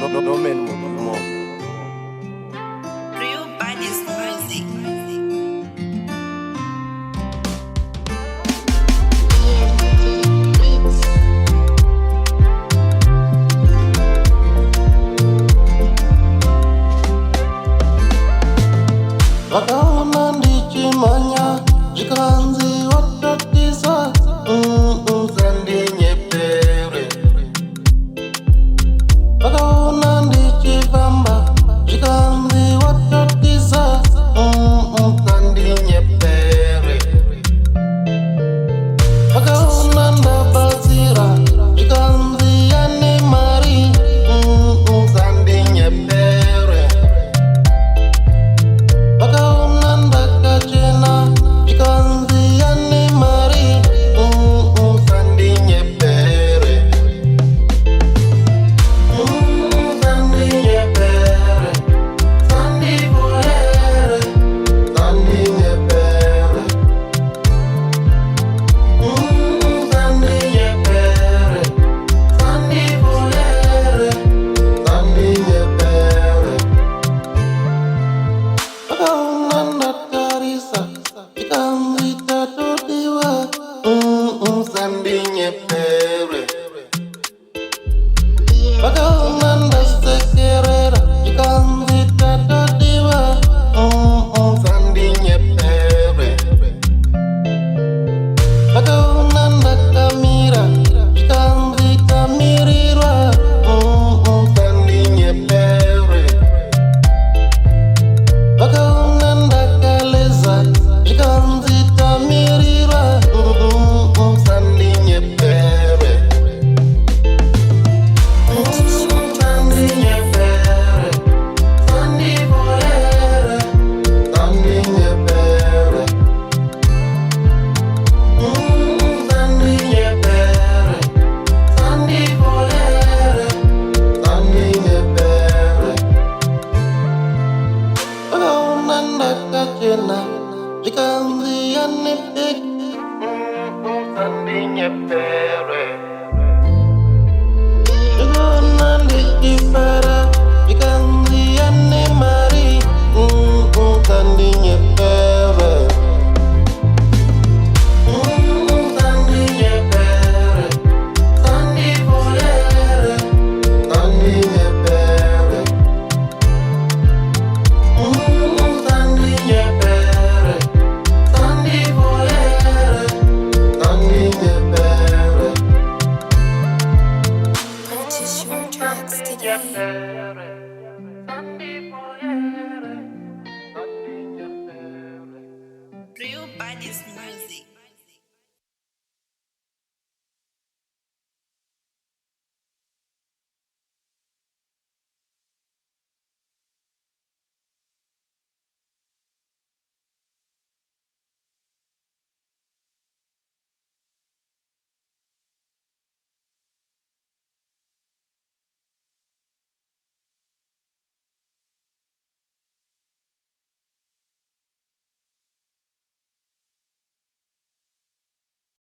no men more. Real bodies music. Vakaona ndichimanya zvikanzi watotisa sandinyepere. Vakaona ndichifamba zvikanzi watotisa sandinyepere. Vakaona ndabatsira zvikanzi yane mari sandinyepere. Vakaona ndakachena zvikanzi yane mari sandinyepere. Sandinyepere, sandivoere, sandinyepere. Sandinyepere, sandivoere, sandinyepere. Vakaona ndatarisa zvikanzi tatodiwa sandinyepere. Vakaona ndasekerera zvikanzi tatodiwa sandinyepere. Vakaona ndakamira zvikanzi tamirirwa sandinyepere. Vakaona ndakaleza zvikanzi tamirirwa sandinyepere. Sandinyepere, sandivoere, sandinyepere. Sandinyepere, sandivoere, sandinyepere. Vakaona ndakachena zvikanzi yane bheki sandinyepere. Vakaona ndichifara zvikanzi yane mari sandinyepere. Sandinyepere, sandivoere, sandinyepere. Sandinyepere, sandivoere, sandinyepere. Purchase your tracks today. Sandinyepere.